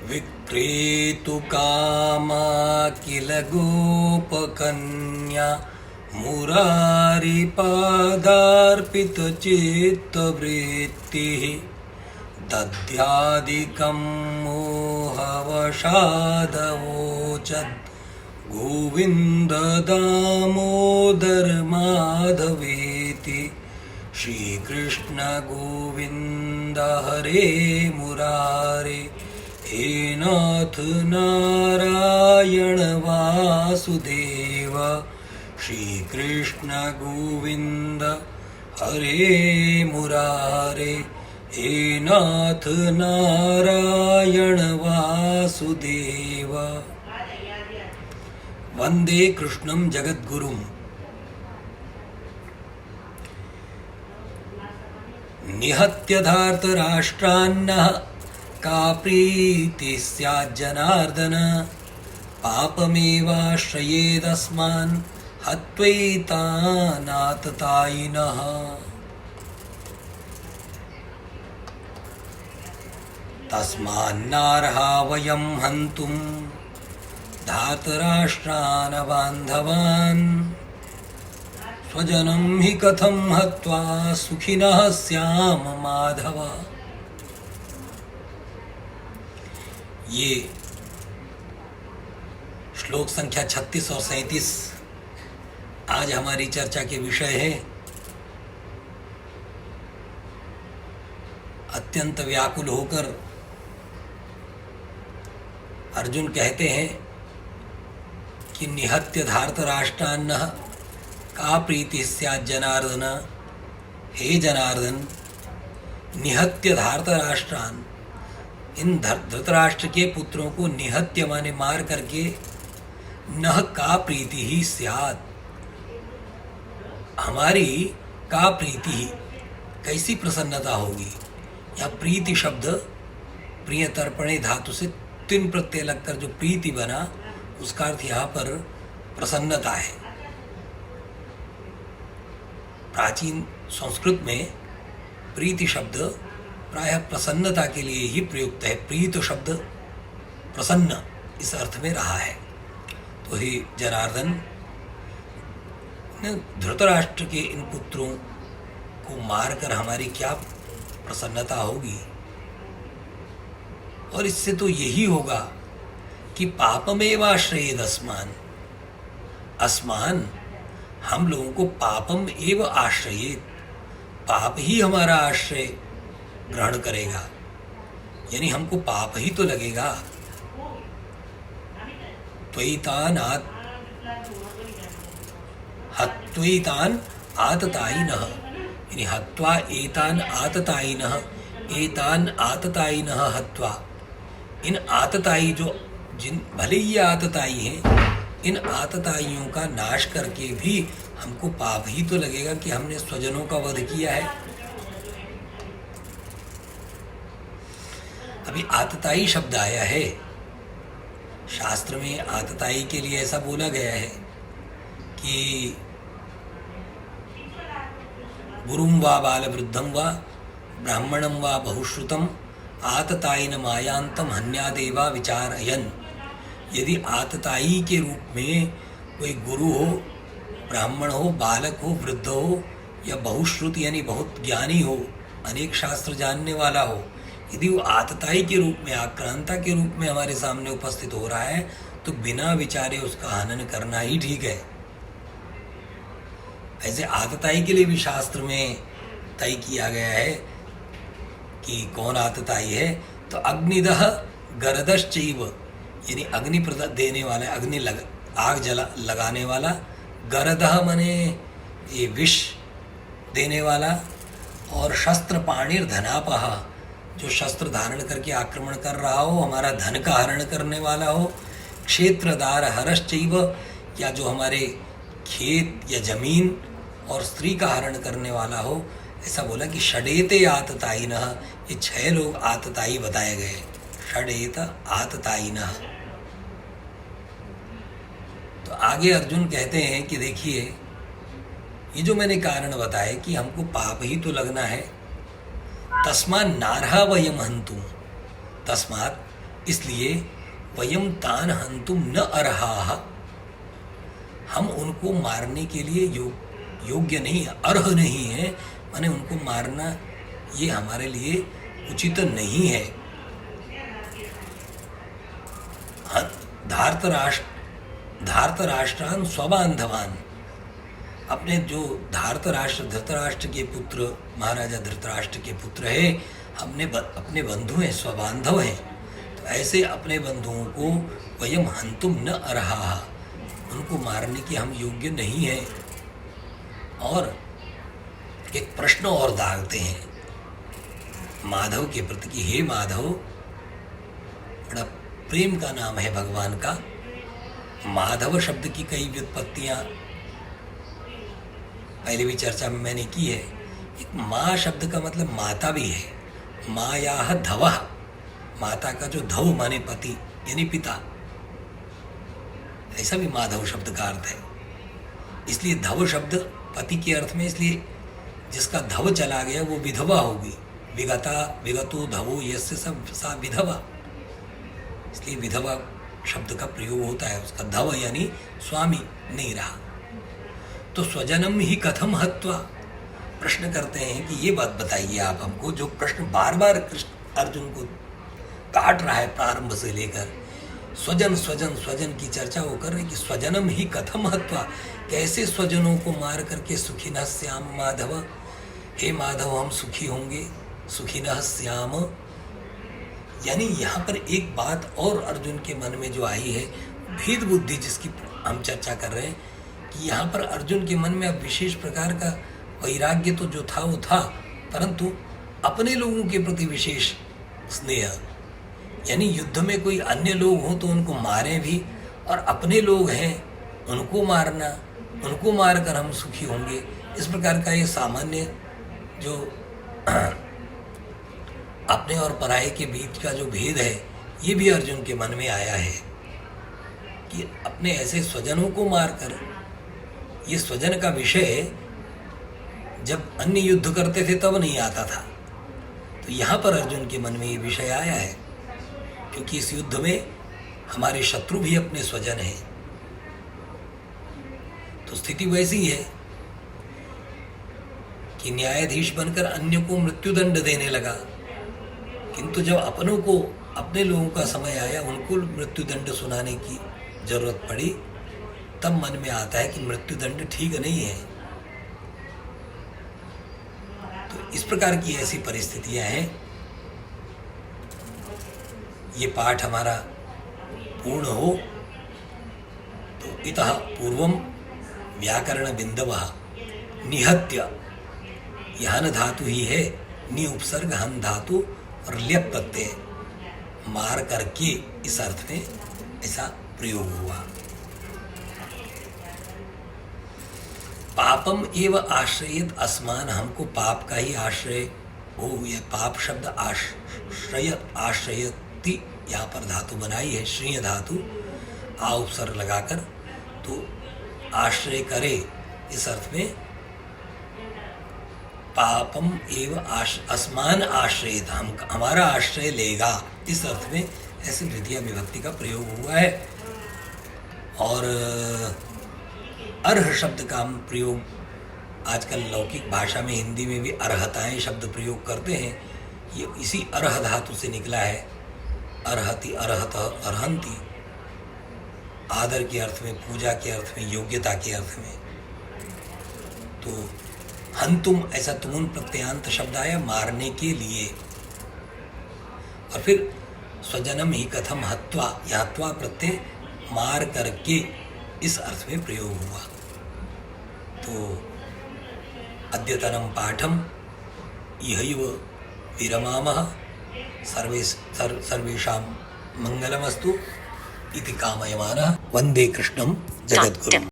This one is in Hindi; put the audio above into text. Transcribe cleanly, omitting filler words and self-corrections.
विक्रेतु कामा किल गोपकन्या मुरारिपादार्पितचित्तवृत्तिः दध्यादिकं मोहवशादवोचद् गोविन्द दामोदर माधवेति। श्रीकृष्ण गोविन्द हरे मुरारे, हे नाथ नारायण वासुदेव। श्रीकृष्ण गोविन्द हरे मुरारे, हे नाथ नारायण वासुदेव। वंदे कृष्णं जगद्गुरुम्। निहत्य धार्तराष्ट्रान्नः का प्रीतिः स्याज्जनार्दन, पापमेवाश्रयेदस्मान् हत्वैतानाततायिनः। तस्मान्नार्हा वयं हन्तुं धार्तराष्ट्रान् बान्धवान्, स्वजनं हि कथं हत्वा सुखिनः स्याम माधव। ये श्लोक संख्या 36 और 37 आज हमारी चर्चा के विषय है। अत्यंत व्याकुल होकर अर्जुन कहते हैं कि निहत्य धार्तराष्ट्रान्नः का प्रीति स्यात् जनार्दन। हे जनार्दन, निहत्य धार्तराष्ट्रान्, इन धृतराष्ट्र के पुत्रों को निहत्य माने मार करके, नह का प्रीति ही स्यात्, हमारी का प्रीति ही, कैसी प्रसन्नता होगी। यहाँ प्रीति शब्द प्रिय तर्पणे धातु से 3 प्रत्यय लगकर जो प्रीति बना, उसका अर्थ यहाँ पर प्रसन्नता है। प्राचीन संस्कृत में प्रीति शब्द प्रायः प्रसन्नता के लिए ही प्रयुक्त है। प्रीत शब्द प्रसन्न इस अर्थ में रहा है। तो हे जनार्दन, धृतराष्ट्र के इन पुत्रों को मारकर हमारी क्या प्रसन्नता होगी। और इससे तो यही होगा कि पापमेवाश्रयेद अस्मान्, अस्मान् हम लोगों को पापम एव आश्रयेत, पाप ही हमारा आश्रय ग्रहण करेगा, यानी हमको पाप ही तो लगेगा। त्वयितान हत्वैतान आततायिनः, यानी हत्वा एतान आततायिनः, एतान आततायिनः हत्वा, इन आततायी जो जिन भले ही आततायी हैं, इन आतताइयों का नाश करके भी हमको पाप ही तो लगेगा कि हमने स्वजनों का वध किया है। अभी आतताई शब्द आया है, शास्त्र में आतताई के लिए ऐसा बोला गया है कि गुरुं वा बालवृद्धं वा ब्राह्मणं वा बहुश्रुतं आततायिन मायांतम हन्यादेवा विचारयन्। यदि आतताई के रूप में कोई गुरु हो, ब्राह्मण हो, बालक हो, वृद्ध हो, या बहुश्रुत यानी बहुत ज्ञानी हो, अनेक शास्त्र जानने वाला हो, यदि वो आतताई के रूप में, आक्रांता के रूप में हमारे सामने उपस्थित हो रहा है, तो बिना विचारे उसका हनन करना ही ठीक है। ऐसे आतताई के लिए भी शास्त्र में तय किया गया है कि कौन आतताई है। तो अग्निदह गरदश्चैव, यानी अग्नि देने वाला, आग लगाने वाला। गरदह मने ये विष देने वाला। और शस्त्र पाणिर धनापह, जो शस्त्र धारण करके आक्रमण कर रहा हो, हमारा धन का हरण करने वाला हो। क्षेत्रदार हरश्चैव, या जो हमारे खेत या जमीन और स्त्री का हरण करने वाला हो। ऐसा बोला कि षडेते आततायिनः, ये 6 लोग आतताई बताए गए। षडेत आततायिनः। तो आगे अर्जुन कहते हैं कि देखिए, ये जो मैंने कारण बताए कि हमको पाप ही तो लगना है, तस्मात् नार्हा वयम हन्तुम, तस्मात् इसलिए वयम तान हंतुम न अर्हाः, हम उनको मारने के लिए योग्य नहीं, अर्ह नहीं है, माने उनको मारना ये हमारे लिए उचित नहीं है। धार्तराष्ट्रान स्वबांधवान, अपने जो धार्तराष्ट्र धृतराष्ट्र के पुत्र, महाराजा धृतराष्ट्र के पुत्र है, हमने अपने बंधु हैं, स्वबांधव हैं, तो ऐसे अपने बंधुओं को वयम हंतुम न अर्हाः, उनको मारने की हम योग्य नहीं है। और एक प्रश्न और दागते हैं माधव के प्रति कि हे माधव, बड़ा प्रेम का नाम है भगवान का। माधव शब्द की कई व्युत्पत्तियां पहले भी चर्चा में मैंने की है। एक माँ शब्द का मतलब माता भी है, मायाः धवः, माता का जो धव माने पति यानी पिता, ऐसा भी माधव शब्द का अर्थ है। इसलिए धव शब्द पति के अर्थ में, इसलिए जिसका धव चला गया वो विधवा होगी, विगतो धवो यस्य सा विधवा, इसलिए विधवा शब्द का प्रयोग होता है। उसका धव यानी स्वामी नहीं रहा। तो स्वजनम ही कथम हत्वा, प्रश्न करते हैं कि ये बात बताइए आप हमको, जो प्रश्न बार बार कृष्ण अर्जुन को काट रहा है प्रारंभ से लेकर, स्वजन स्वजन स्वजन की चर्चा वो कर रहे कि स्वजनम ही कथम हत्वा, कैसे स्वजनों को मार करके सुखिनः स्याम माधव, हे माधव हम सुखी होंगे, सुखिनः स्याम। यानी यहाँ पर एक बात और अर्जुन के मन में जो आई है, भेद बुद्धि जिसकी हम चर्चा कर रहे हैं, कि यहाँ पर अर्जुन के मन में अब विशेष प्रकार का वैराग्य तो जो था वो था, परंतु अपने लोगों के प्रति विशेष स्नेह, यानी युद्ध में कोई अन्य लोग हों तो उनको मारें भी, और अपने लोग हैं उनको मारना, उनको मारकर हम सुखी होंगे, इस प्रकार का ये सामान्य जो अपने और पराये के बीच का जो भेद है, ये भी अर्जुन के मन में आया है कि अपने ऐसे स्वजनों को मारकर, ये स्वजन का विषय जब अन्य युद्ध करते थे तब नहीं आता था, तो यहाँ पर अर्जुन के मन में ये विषय आया है, क्योंकि इस युद्ध में हमारे शत्रु भी अपने स्वजन हैं। तो स्थिति वैसी है कि न्यायाधीश बनकर अन्य को मृत्युदंड देने लगा, किंतु जब अपनों को, अपने लोगों का समय आया, उनको मृत्युदंड सुनाने की जरूरत पड़ी, तब मन में आता है कि मृत्युदंड ठीक नहीं है। तो इस प्रकार की ऐसी परिस्थितियां हैं। ये पाठ हमारा पूर्ण हो तो इतः पूर्वम व्याकरण बिंदवः निहत्य, यहन धातु ही है, नि उपसर्ग हन धातु और ल्यप प्रत्यय, मार करके, इस अर्थ में ऐसा प्रयोग हुआ। पापम एव आश्रयित अस्मान, हमको पाप का ही आश्रय हो, यह पाप शब्द आश्रय, आश्रयति यहाँ पर धातु बनाई है, श्रीय धातु आ उपसर्ग लगाकर, तो आश्रय करे, इस अर्थ में पापम एव अस्मान आश्रयित, हम हमारा आश्रय लेगा, इस अर्थ में ऐसे द्वितीय विभक्ति का प्रयोग हुआ है। और अर्ह शब्द का हम प्रयोग आजकल लौकिक भाषा में, हिंदी में भी अर्हताएं शब्द प्रयोग करते हैं, ये इसी अर्ह धातु से निकला है। अर्हति, अर्हत, अर्हन्ति, आदर के अर्थ में, पूजा के अर्थ में, योग्यता के अर्थ में। तो हंतुम, ऐसा तुमुन प्रत्ययांत शब्द आया मारने के लिए। और फिर स्वजनम ही कथम हत्वा, यह हत्वा प्रत्यय मार करके, इस अर्थ में प्रयोग हुआ। तो अद्यतनम पाठम इहैव विरमामः, सर्वेषां मंगलमस्तु इति कामयमानः। वंदे कृष्णं जगद्गुरुम्।